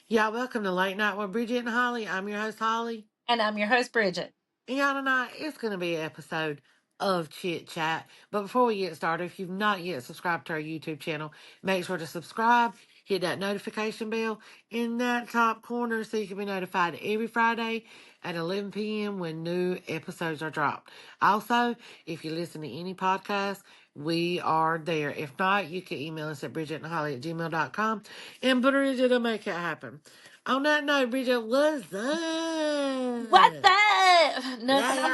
Y'all, welcome to Late Night with Bridget and Holly. I'm your host, Holly. And I'm your host, Bridget. And y'all, tonight it's going to be an episode of Chit Chat. But before we get started, if you've not yet subscribed to our YouTube channel, make sure to subscribe, hit that notification bell in that top corner so you can be notified every Friday at 11 p.m. when new episodes are dropped. Also, if you listen to any podcast, we are there. If not, you can email us at bridgetandholly@gmail.com and Bridget will make it happen. On that note, Bridget, what's What up? the? Nothing.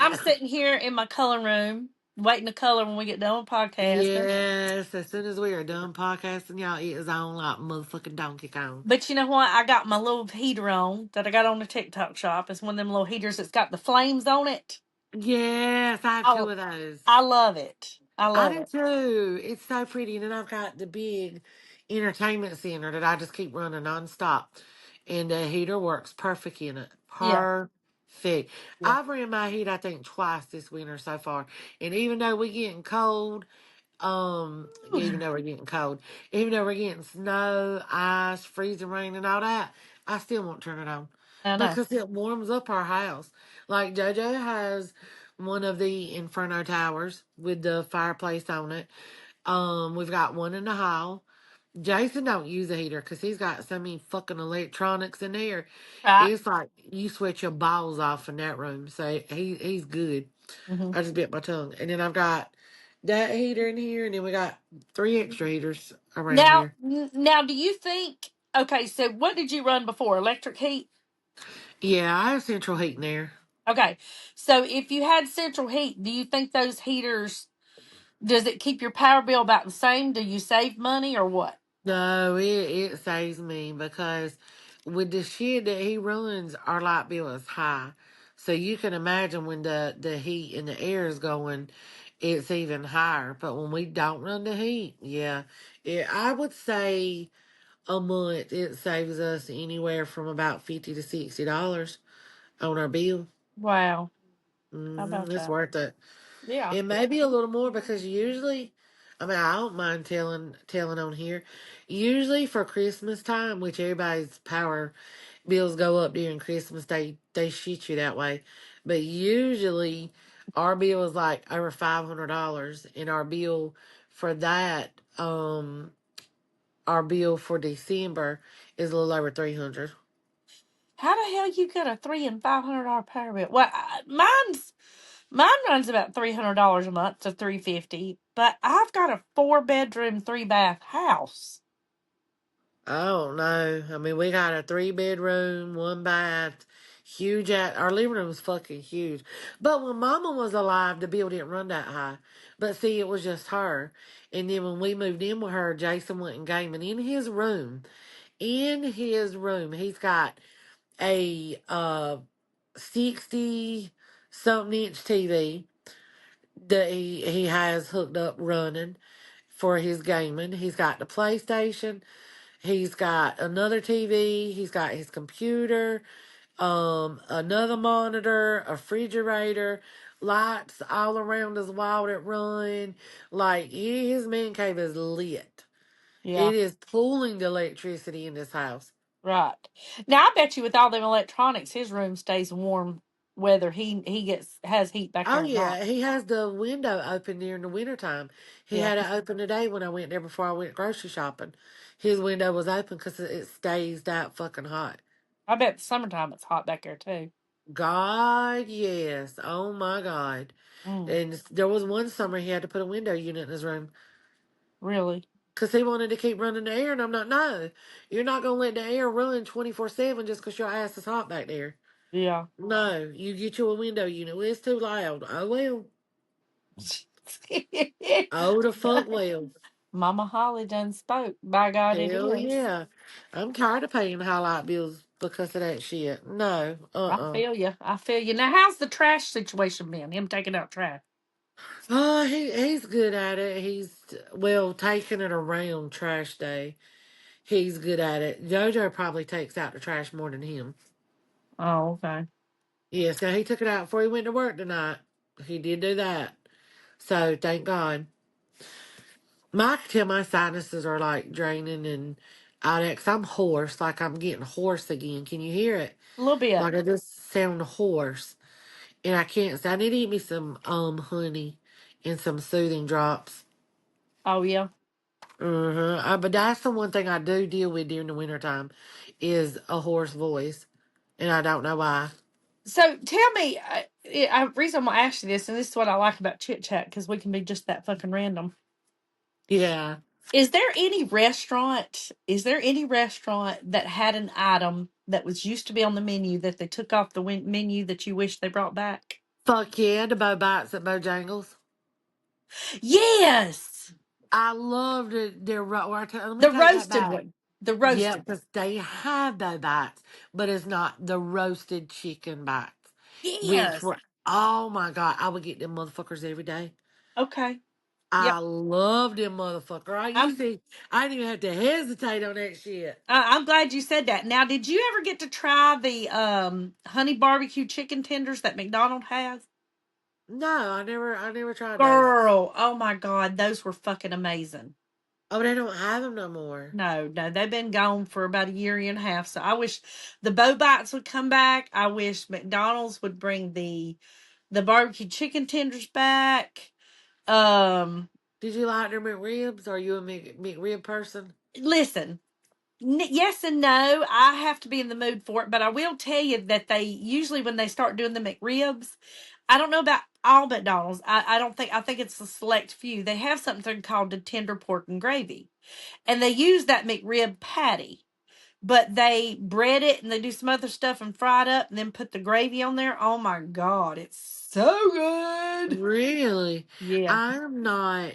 I'm Yeah. sitting here in my coloring room, waiting to color when we get done with podcasting. Yes, as soon as we are done podcasting, y'all, it is on like motherfucking Donkey Kong. But you know what? I got my little heater on that I got on the TikTok shop. It's one of them little heaters that's got the flames on it. Yes, I have two Oh, of those. I love it. I I love do it. too. It's so pretty. And then I've got the big entertainment center that I just keep running nonstop. And the heater works perfect in it. Yeah. Perfect. Yeah. I've ran my heat, I think, twice this winter so far. And even though we're getting cold, even Ooh, though we're getting cold, even though we're getting snow, ice, freezing rain, and all that, I still won't turn it on I know. because it warms up our house. Like JoJo has one of the Inferno towers with the fireplace on it. We've got one in the hall. Jason don't use a heater because he's got so many fucking electronics in there. Right. It's like you sweat your balls off in that room. So he's good. Hmm. I just bit my tongue. And then I've got that heater in here, and then we got three extra heaters around Now, here. now, do you think? Okay, so what did you run before? Electric heat. Yeah, I have central heating there. Okay, so if you had central heat, do you think those heaters, does it keep your power bill about the same? Do you save money or what? No, it saves me because with the shit that he runs, our light bill is high. So you can imagine when the heat and the air is going, it's even higher. But when we don't run the heat, yeah, I would say a month it saves us anywhere from about $50 to $60 on our bill. Wow, how about It's that? worth it. Yeah. It may be a little more because usually, I mean, I don't mind telling on here. Usually for Christmas time, which everybody's power bills go up during Christmas, they shit you that way. But usually, our bill is like over $500, and for that, our bill for December is a little over 300. How the hell you got a $300 and $500 power bill? Well, mine runs about $300 a month to $350, but I've got a 4 bedroom, 3 bath house. I don't know. I mean, we got a 3 bedroom, 1 bath, huge. Our living room's fucking huge. But when Mama was alive, the bill didn't run that high. But see, it was just her. And then when we moved in with her, Jason went and gaming in his room. In his room, he's got a 60 something inch TV that he has hooked up running for his gaming. He's got the PlayStation. He's got another TV. He's got his computer, another monitor, a refrigerator, lights all around his wall that run. Like his man cave is lit. Yeah, It is pulling the electricity in this house. right. Now I bet you with all them electronics, his room stays warm whether he has heat back Oh there or not. yeah, he has the window open during the wintertime. He Yeah. had it open today when I went there before I went grocery shopping. His window was open because it stays that fucking hot. I bet the summertime it's hot back there too. God, yes. Oh my God. Mm, And there was one summer he had to put a window unit in his room really? because he wanted to keep running the air. And I'm not, no, you're not going to let the air run 24/7 just because your ass is hot back there. Yeah. No, you get you a window unit. Well, it's too loud. Oh, well. Oh, the fuck well. Mama Holly done spoke. By God, it Hell is. yeah. I'm tired of paying high light bills because of that shit. No, I feel you. I feel you. Now, how's the trash situation been? Him taking out trash. Oh, he's good at it. Well, taking it around trash day. He's good at it. JoJo probably takes out the trash more than him. Oh, okay. Yes, now he took it out before he went to work tonight. He did do that. So thank God. I can tell my sinuses are like draining and out of, cause I'm hoarse, like I'm getting hoarse again. Can you hear it? A little bit. Like I just sound hoarse, and I can't. So I need to eat me some honey and some soothing drops. Oh yeah. But that's the one thing I do deal with during the wintertime is a hoarse voice, and I don't know why. So tell me, reason I'm gonna ask you this, and this is what I like about Chit Chat because we can be just that fucking random. Yeah. Is there any restaurant? Is there any restaurant that had an item that was used to be on the menu that they took off the menu that you wish they brought back? Fuck yeah, the Bo Bites at Bojangles. Yes, I loved it. Let me the take that roasted back. one. The Yeah, roasted. because they have Bo Bites, but it's not the roasted chicken bites, which Yes. were, oh my God, I would get them motherfuckers every day. Okay. I Yep. love them motherfucker. I'm I didn't even have to hesitate on that shit. I'm glad you said that. Now, did you ever get to try the honey barbecue chicken tenders that McDonald has? No, I never tried those. Girl, oh my God, those were fucking amazing. Oh, they don't have them no more. No, no, they've been gone for about a year and a half. So I wish the Bo Bites would come back. I wish McDonald's would bring the barbecue chicken tenders back. Um, Did you like their McRibs? Are you a McRib person? listen, yes and no. I have to be in the mood for it, but I will tell you that they usually when they start doing the McRibs, I don't know about all McDonald's. I don't think I think it's a select few. They have something called the tender pork and gravy, and they use that McRib patty. But they bread it and they do some other stuff and fry it up and then put the gravy on there. Oh my God, it's so good. Really? Yeah, I'm not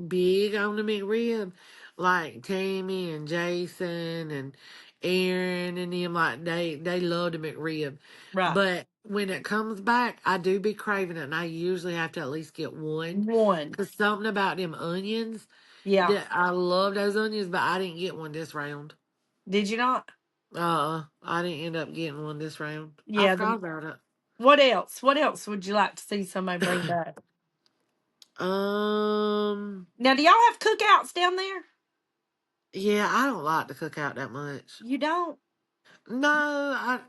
big on the McRib. Like Tammy and Jason and Aaron and them, like they love the McRib. right. But when it comes back, I do be craving it, and I usually have to at least get one. One. Cause something about them onions Yeah. that I love those onions, but I didn't get one this round. Did you not? I didn't end up getting one this round. I Yeah. forgot about it. What else? What else would you like to see somebody bring back? Um, Now, do y'all have cookouts down there? yeah, I don't like to cook out that much. You don't? No,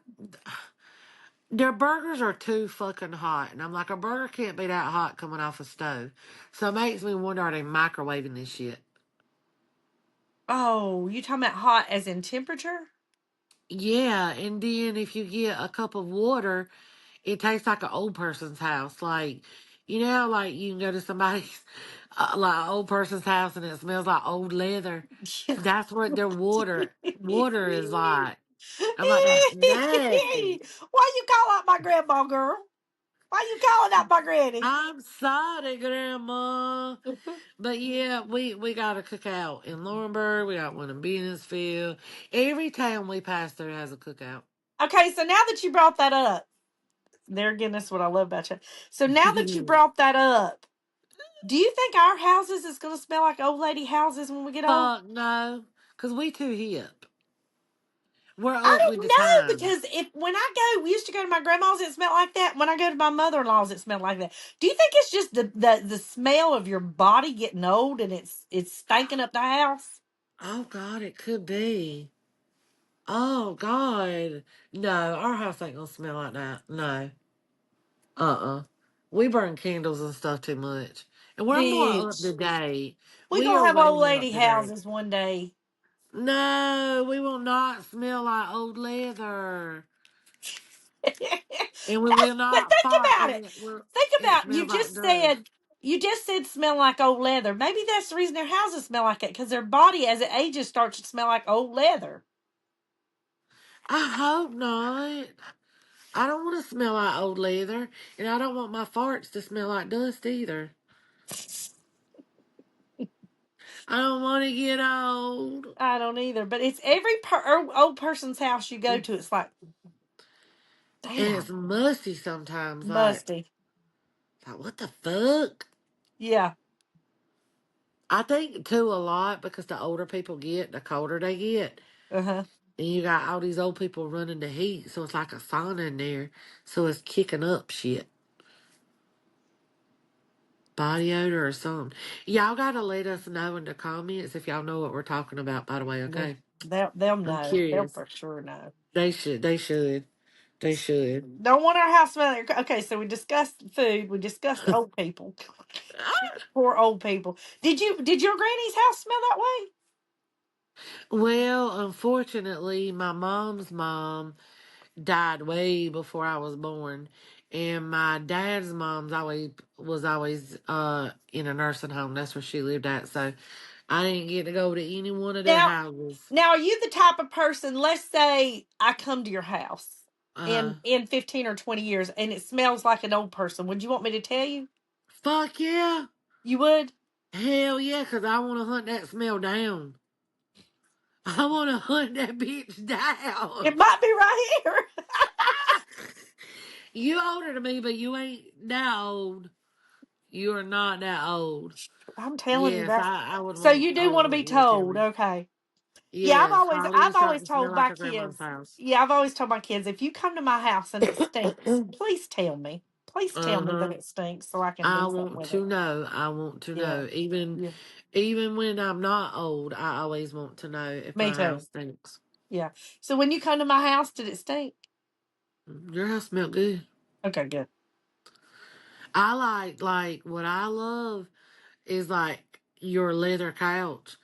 their burgers are too fucking hot, and I'm like, a burger can't be that hot coming off a stove. So it makes me wonder, are they microwaving this shit? Oh, you talking about hot as in temperature? Yeah, and then if you get a cup of water, it tastes like an old person's house. Like, you know, how, like you can go to somebody's, like an old person's house, and it smells like old leather. Yeah. That's what their water is like. I'm like, that's nasty. Why you call out my grandma, girl? Why you calling out my granny? I'm sorry, Grandma. But yeah, we got a cookout in Laurinburg. We got one in Bennettsville. Every town we pass through has a cookout. Okay, so now that you brought that up, there again, that's what I love about you. So now that you brought that up, do you think our houses is going to smell like old lady houses when we get old? Fuck no, cause we too hip. We're I up with don't the know times. because if when I go, we used to go to my grandma's, it smelled like that. When I go to my mother in law's, it smelled like that. Do you think it's just the smell of your body getting old and it's stinking up the house? Oh God, it could be. Oh God, no, our house ain't gonna smell like that. No, we burn candles and stuff too much, and we're more up to Bitch, date. we We gonna are have way old more up lady to date. houses one day. No, we will not smell like old leather. And we will But not think fart about and it. it Think it about smells like dust. you just said smell like old leather. Maybe that's the reason their houses smell like it because their body as it ages starts to smell like old leather. I hope not. I don't want to smell like old leather, and I don't want my farts to smell like dust either. I don't want to get old. I don't either, but it's every old person's house you go And to. It's like, it's damn, musty sometimes. musty. Like what the fuck? Yeah. I think too a lot because the older people get, the colder they get. Uh huh. And you got all these old people running the heat, so it's like a sauna in there. So it's kicking up shit. Body odor or something. Y'all gotta let us know in the comments if y'all know what we're talking about, by the way, okay? They'll I'm know. They'll curious. for sure know. They should. They should. They should. Don't want our house smelling. Okay, so we discussed food. We discussed old people. Poor old people. Did your granny's house smell that way? Well, unfortunately, my mom's mom died way before I was born, and my dad's mom's always in a nursing home. That's where she lived at. So I didn't get to go to any one of their Now, houses. now, are you the type of person? Let's say I come to your house Uh, in 15 or 20 years, and it smells like an old person. Would you want me to tell you? fuck yeah, You would. hell yeah, 'cause I want to hunt that smell down. I want to hunt that bitch It down. might be right here. You older than me, but you ain't that old. You are not that old. I'm telling you Yes, that. I would So want you I do would want to be want you to tell told, me. okay? Yeah, Yes, Holly I've is always starting to smell told like my a grandma's kids. house. Yeah, I've always told my kids if you come to my house and it stinks, please tell me. Please tell me that Uh-huh. it stinks so I can I do something want with it. to know. I want to Yeah, know. Even yeah, even when I'm not old, I always want to know if me my too. house stinks. Yeah. So when you come to my house, did it stink? Your house smell good. Okay, good. I like what I love is like your leather couch.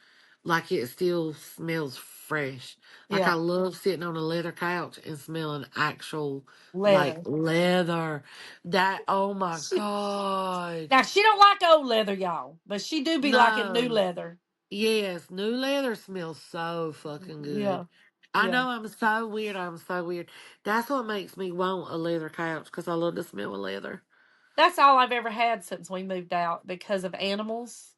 Like it still smells fresh. Like I Yeah, love sitting on a leather couch and smelling actual like leather. leather. That oh my She, god. now she don't like old leather, y'all, but she do be liking new No. leather. Yes, new leather smells so fucking good. Yeah, I yeah. know I'm so weird. I'm so weird. That's what makes me want a leather couch because I love the smell of leather. That's all I've ever had since we moved out because of animals.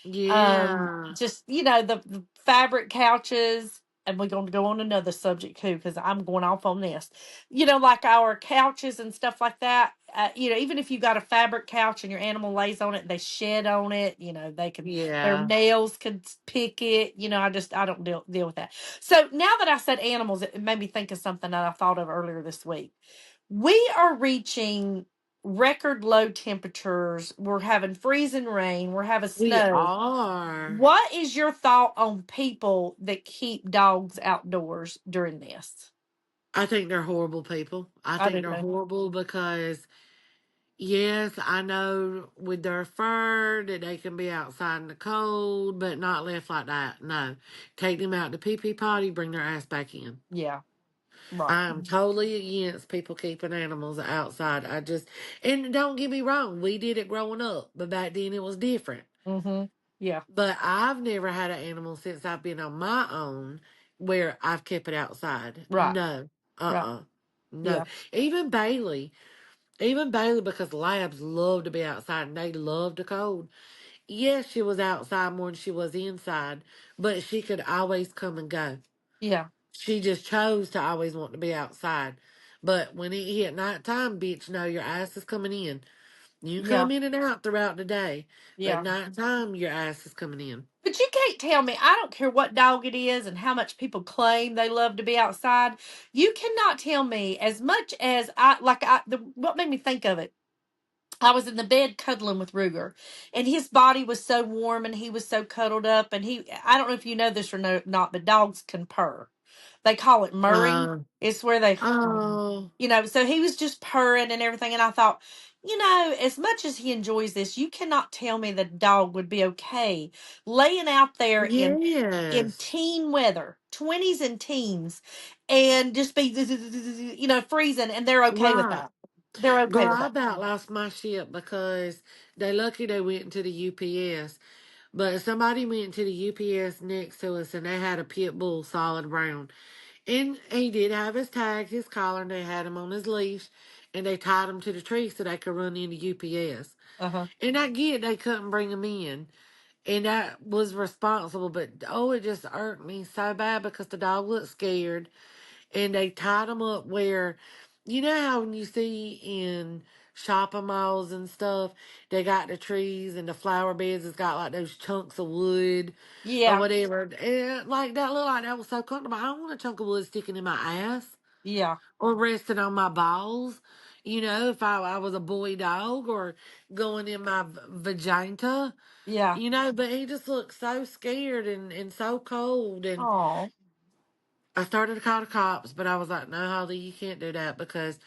Yeah. Just the fabric couches, and we're going to go on another subject too because I'm going off on this. Like our couches and stuff like that. Even if you got a fabric couch and your animal lays on it, they shed on it. They can their Yeah. nails could pick it. I don't deal with that. So now that I said animals, it made me think of something that I thought of earlier this week. We are reaching record low temperatures. We're having freezing rain. We're having We snow. are. What is your thought on people that keep dogs outdoors during this? I think they're horrible people. I I think do they're too. horrible because, yes, I know with their fur that they can be outside in the cold, but not left like that. No. Take them out to pee pee potty, bring their ass back in. Yeah, right. I'm totally against people keeping animals outside. And don't get me wrong, we did it growing up, but back then it was different. Mm-hmm. Yeah, But I've never had an animal since I've been on my own where I've kept it outside. right, No. right. Uh-uh. No. Yeah, Even Bailey. Even Bailey, because labs love to be outside and they love the cold. Yes, she was outside more than she was inside, but she could always come and go. yeah, She just chose to always want to be outside. But when it hit nighttime, bitch, no, your ass is coming in. You yeah, come in and out throughout the day, but yeah. nighttime, your ass is coming in. But you can't tell me, I don't care what dog it is and how much people claim they love to be outside. You cannot tell me as much as what made me think of it. I was in the bed cuddling with Ruger, and his body was so warm and he was so cuddled up. And I don't know if you know this or not, but dogs can purr. They call it murring. Uh, It's where they, oh, so he was just purring and everything. And I thought, as much as he enjoys this, you cannot tell me the dog would be okay laying out there in yes. teen weather, 20s and teens, and just be, freezing. And they're okay with Right. that. They're okay Girl, with I that. about lost my shit because they lucky they went into the UPS. But somebody went to the UPS next to us and they had a pit bull solid brown. And he did have his tag, his collar, and they had him on his leash. And they tied him to the tree so they could run into UPS. Uh huh. And I get they couldn't bring him in. And that was responsible. But oh, it just irked me so bad because the dog looked scared. And they tied him up where, you know how when you see in shopping malls and stuff, they got the trees and the flower beds has got like those chunks of wood or Yeah. whatever. And like that looked like that was so comfortable. I don't want a chunk of wood sticking in my ass Yeah. or resting on my balls. You know, if I was a boy dog or going in my vagina, Yeah. but he just looked so scared and so cold. And Oh. I started to call the cops, but I was like, no, Holly, you can't do that because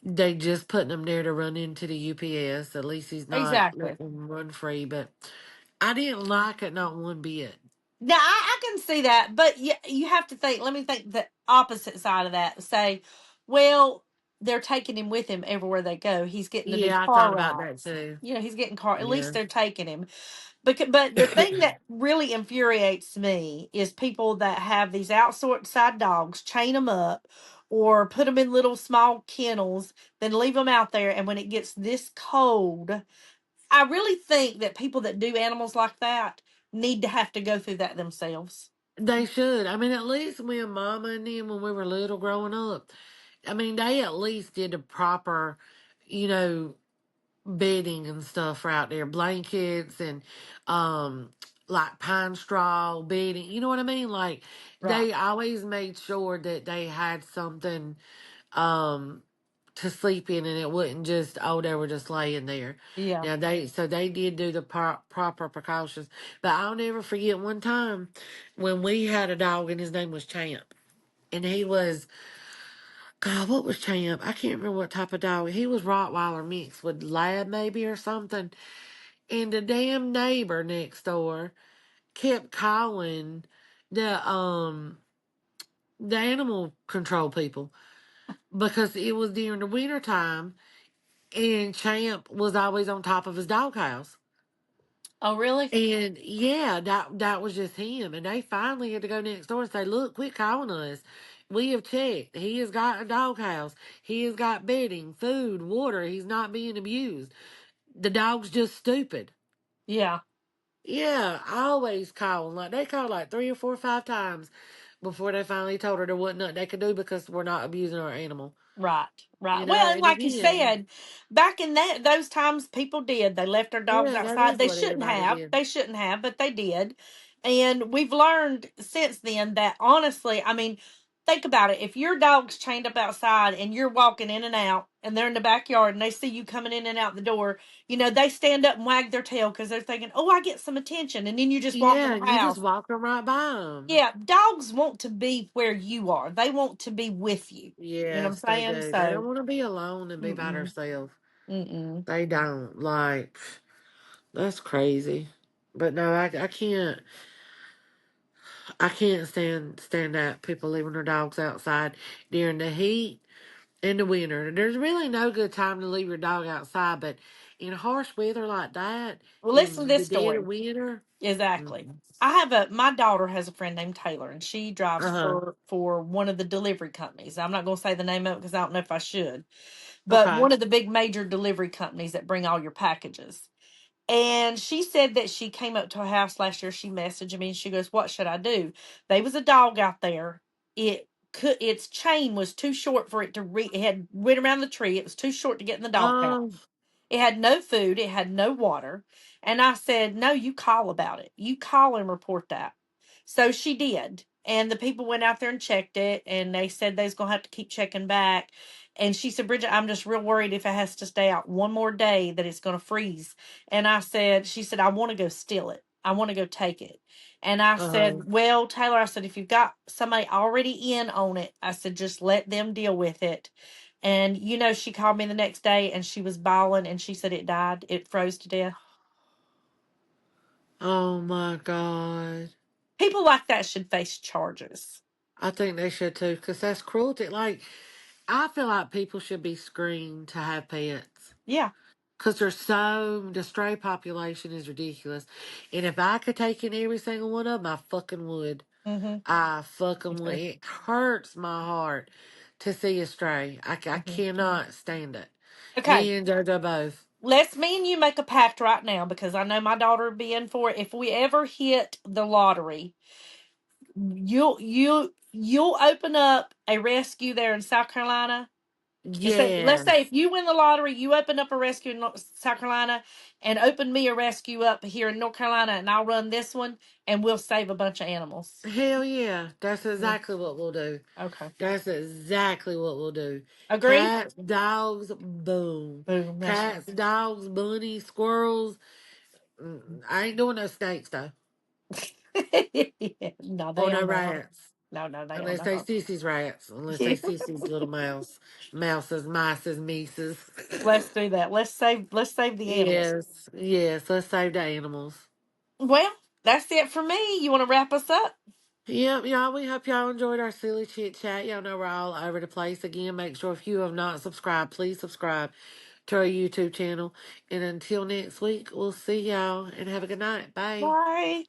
they just putting him there to run into the UPS. At least he's not Exactly. letting him run free. But I didn't like it not one bit. Now I can see that, but you have to think. Let me think the opposite side of that. Say, well, they're taking him with him everywhere they go. He's getting to do Yeah, I car thought about that rides. too. You know, he's getting car. At least Yeah. they're taking him. But the thing that really infuriates me is people that have these outside dogs, chain them up, or put them in little small kennels, then leave them out there. And when it gets this cold, I really think that people that do animals like that need to have to go through that themselves. They should. I mean, at least when Mama and them, when we were little growing up, I mean, they at least did the proper, you know, bedding and stuff for out there, blankets and um like pine straw bedding. You know what I mean? Like Right. they always made sure that they had something um to sleep in, and it wasn't just, oh, they were just laying there. Yeah. Now they did do the proper precautions. But I'll never forget one time when we had a dog and his name was Champ, and he was, God, what was Champ? I can't remember what type of dog. He was Rottweiler mixed with Lab maybe or something. And the damn neighbor next door kept calling the um the animal control people because it was during the winter time, and Champ was always on top of his doghouse. Oh, really? And yeah, that was just him. And they finally had to go next door and say, look, quit calling us. We have checked. He has got a doghouse. He has got bedding, food, water. He's not being abused. The dog's just stupid. Yeah. Yeah, I always call them. Like they called like 3 or 4 or 5 times before they finally told her there wasn't nothing they could do because we're not abusing our animal. Right, You right. know, Well, and and like you again, said, back in those times, people did. They left their dogs yeah, that outside. is They what shouldn't everybody have. did. They shouldn't have, but they did. And we've learned since then that honestly, I mean, think about it. If your dog's chained up outside and you're walking in and out, and they're in the backyard and they see you coming in and out the door, they stand up and wag their tail because they're thinking, "Oh, I get some attention," and then you just walk in Yeah, the and you just house. walk them right by them. Yeah, dogs want to be where you are. They want to be with you. You know what I'm Yes, they saying? do. They don't So, want to be alone and be by mm-mm, themselves. mm-mm. They don't. Like, that's crazy. But no, I can't stand that people leaving their dogs outside during the heat in the winter. There's really no good time to leave your dog outside, but in harsh weather like that, Well, listen to in the this dead of story. winter, Exactly. mm-mm. My daughter has a friend named Taylor, and she drives Uh-huh. for one of the delivery companies. I'm not going to say the name of it because I don't know if I should, but Okay. one of the big major delivery companies that bring all your packages. And she said that she came up to her house last year. She messaged me and she goes, "What should I do?" There was a dog out there. Its chain was too short for it to it had went around the tree. It was too short to get in the doghouse. Um, It had no food, it had no water. And I said, "No, you call about it. You call and report that." So she did. And the people went out there and checked it, and they said they was going to have to keep checking back. And she said, "Bridget, I'm just real worried if it has to stay out one more day that it's going to freeze." And she said, "I want to go steal it. I want to go take it." And I uh-huh. said, "Well, Taylor," I said, "if you've got somebody already in on it," I said, "just let them deal with it." And she called me the next day and she was bawling and she said it died. It froze to death. Oh my God. People like that should face charges. I think they should too, because that's cruelty. Like, I feel like people should be screened to have pets. Yeah. Because the stray population is ridiculous. And if I could take in every single one of them, I fucking would. Mm-hmm. I Me fucking would. too. It hurts my heart to see a stray. I Mm-hmm. cannot stand it. Okay. Me and JoJo both. Let's me and you make a pact right now because I know my daughter would be in for it. If we ever hit the lottery, you'll open up a rescue there in South Carolina. Let's say if Yes. you win the lottery, you open up a rescue in South Carolina and open me a rescue up here in North Carolina, and I'll run this one, and we'll save a bunch of animals. Hell yeah. That's Yeah. exactly what we'll do. Okay. That's exactly what we'll do. Agree? Cats, dogs, boom. Boom. That's Cats, dogs, bunnies, squirrels. I ain't doing no snakes though, yeah, no, or they no are not. rats. No, they don't Unless know they how. Sissy's rats. Unless they Sissy's little mouse. Mouses, mices, mices. Let's do that. Let's save the animals. Yes. Yes. Let's save the animals. Well, that's it for me. You want to wrap us up? Yep, y'all. We hope y'all enjoyed our silly chit chat. Y'all know we're all over the place again. Make sure if you have not subscribed, please subscribe to our YouTube channel. And until next week, we'll see y'all and have a good night. Bye. Bye.